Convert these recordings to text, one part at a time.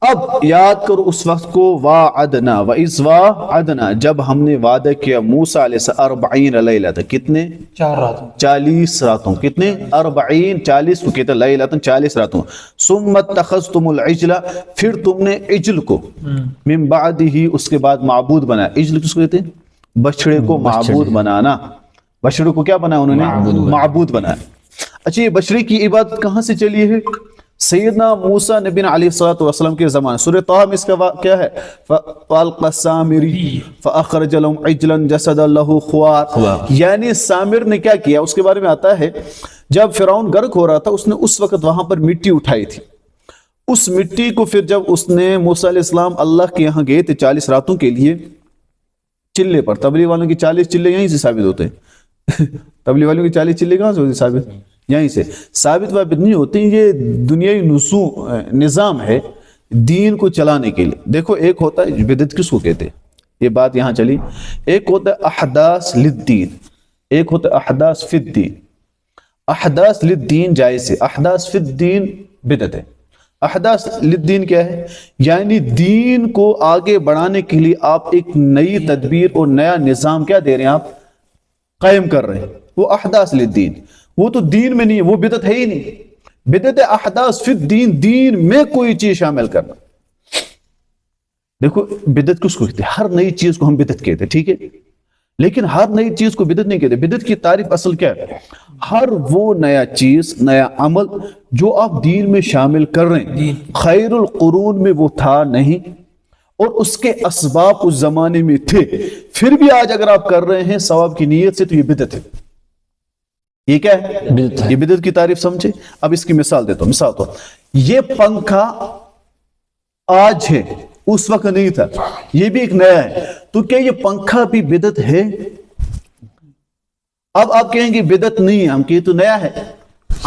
اب یاد کرو اس وقت کو، وعدنا وَإِذْ وَعَدْنَا، جب ہم نے وعدہ کیا موسیٰ علیہ السلام 40 لیلۃ، کتنے؟ 4 راتوں 40 راتوں، کتنے؟ 40، 40 کو کہتے ہیں لیلۃ، 40 راتوں. ثم اتخذتم العجل، پھر تم نے عجل کو من بعدہ، اس کے بعد معبود بنایا. عجل کس کو کہتے ہیں؟ بچڑے کو معبود بنانا. بچڑے کو کیا بنایا انہوں نے؟ معبود بنایا. اچھا، یہ بچڑے کی عبادت کہاں سے چلی ہے؟ سیدنا موسیٰ نبی علیہ الصلوۃ والسلام کے زمانے. سورہ طہ میں اس کا کیا ہے؟ فَأَلْقَى السَّامِرِيُّ فَأَخْرَجَ لَهُمْ عِجْلًا جَسَدًا لَهُ خُوَارٌ. یعنی سامر نے کیا کیا؟ اس کے بارے میں آتا ہے جب فرعون غرق ہو رہا تھا، اس نے اس وقت وہاں پر مٹی اٹھائی تھی. اس مٹی کو پھر جب اس نے موسیٰ علیہ السلام اللہ کے یہاں گئے تھے 40 راتوں کے لیے چلے پر. تبلیغ والوں کے 40 چلے یہیں سے ثابت ہوتے ہیں. تبلیغ والوں کے 40 چلے کہاں سے ہوتے ثابت؟ یہیں سے ثابت وابت نہیں ہوتی. یہ دنیائی نظام ہے دین کو چلانے کے لیے. دیکھو، ایک ہوتا ہے بدعت، کس کو کہتے ہیں؟ یہ بات یہاں چلی. ایک ہوتا ہے احداث للدین، ایک ہوتا ہے احداث فی الدین. احداث للدین جائز ہے، احداث فی الدین بدعت ہے. احداث للدین کیا ہے؟ یعنی دین کو آگے بڑھانے کے لیے آپ ایک نئی تدبیر اور نیا نظام کیا دے رہے ہیں؟ آپ قائم کر رہے ہیں. وہ احداث للدین، وہ تو دین میں نہیں ہے، وہ بدعت ہے ہی نہیں. بدعت ہے احداث فی الدین، دین میں کوئی چیز شامل کرنا. دیکھو، بدعت کس کو کہتے ہیں؟ ہر نئی چیز کو ہم بدعت کہتے ہیں، ٹھیک ہے، لیکن ہر نئی چیز کو بدعت نہیں کہتے. بدعت کی تعریف اصل کیا ہے؟ ہر وہ نیا چیز، نیا عمل جو آپ دین میں شامل کر رہے ہیں، خیر القرون میں وہ تھا نہیں، اور اس کے اسباب اس زمانے میں تھے، پھر بھی آج اگر آپ کر رہے ہیں ثواب کی نیت سے، تو یہ بدعت ہے. یہ کیا ہے؟ یہ بدعت کی تعریف سمجھے. اب اس کی مثال دیتا ہوں. مثال تو یہ پنکھا آج ہے، اس وقت نہیں تھا، یہ بھی ایک نیا ہے، تو کیا یہ پنکھا بھی بدعت ہے؟ اب آپ کہیں گے بدعت نہیں ہے، ہم کہ یہ تو نیا ہے.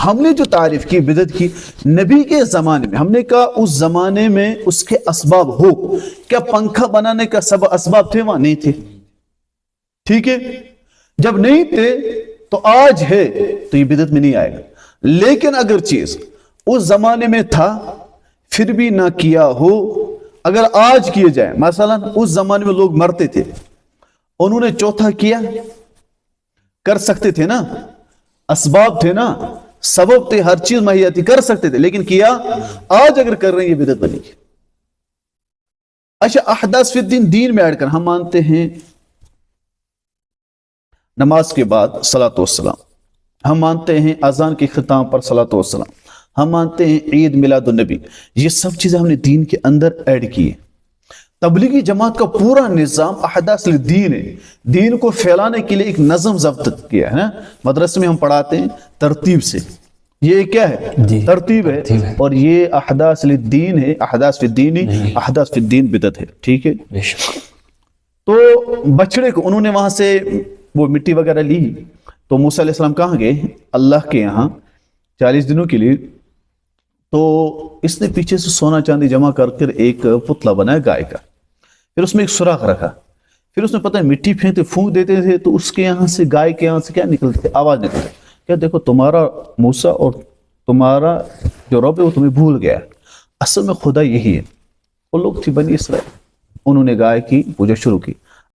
ہم نے جو تعریف کی بدعت کی نبی کے زمانے میں، ہم نے کہا اس زمانے میں اس کے اسباب ہو. کیا پنکھا بنانے کا سب اسباب تھے؟ وہاں نہیں تھے، ٹھیک ہے. جب نہیں تھے تو آج ہے، تو یہ بدعت میں نہیں آئے گا. لیکن اگر چیز اس زمانے میں تھا پھر بھی نہ کیا ہو، اگر آج کیے جائے، مثلا اس زمانے میں لوگ مرتے تھے، انہوں نے چوتھا کیا، کر سکتے تھے نا، اسباب تھے نا، سبب تھے، ہر چیز مہیا تھی، کر سکتے تھے، لیکن کیا. آج اگر کر رہے ہیں، یہ بدعت بنے گی. اچھا، احداث فی الدین دین میں ایڈ کر. ہم مانتے ہیں نماز کے بعد صلاۃ والسلام، ہم مانتے ہیں اذان کے اختتام پر صلاۃ والسلام، ہم مانتے ہیں عید میلاد النبی. یہ سب چیزیں ہم نے دین کے اندر ایڈ کی ہیں. تبلیغی جماعت کا پورا نظام احداث للدین ہے. دین کو پھیلانے کے لیے ایک نظم ضبط کیا ہے نا. مدرسے میں ہم پڑھاتے ہیں ترتیب سے، یہ کیا ہے؟ ترتیب ہے. اور یہ احداث للدین ہے، احداث فی الدین نہیں، احداث فی الدین بدعت ہے، ٹھیک ہے. تو بچڑے کو انہوں نے وہاں سے وہ مٹی وغیرہ لی، تو موسیٰ علیہ السلام کہاں گئے؟ اللہ کے یہاں 40 دنوں کے لیے. تو اس نے پیچھے سے سونا چاندی جمع کر کر ایک پتلا بنایا گائے کا، پھر اس میں ایک سوراخ رکھا، پھر اس نے پتہ ہے مٹی پھینکتے پھونک دیتے تھے، تو اس کے یہاں سے، گائے کے یہاں سے کیا نکلتے تھے؟ آواز نکلتی. کیا دیکھو، تمہارا موسیٰ اور تمہارا جو رب ہے وہ تمہیں بھول گیا. اصل میں خدا یہی ہے. وہ لوگ تھی بنی اسرائیل، انہوں نے گائے کی پوجا شروع کی.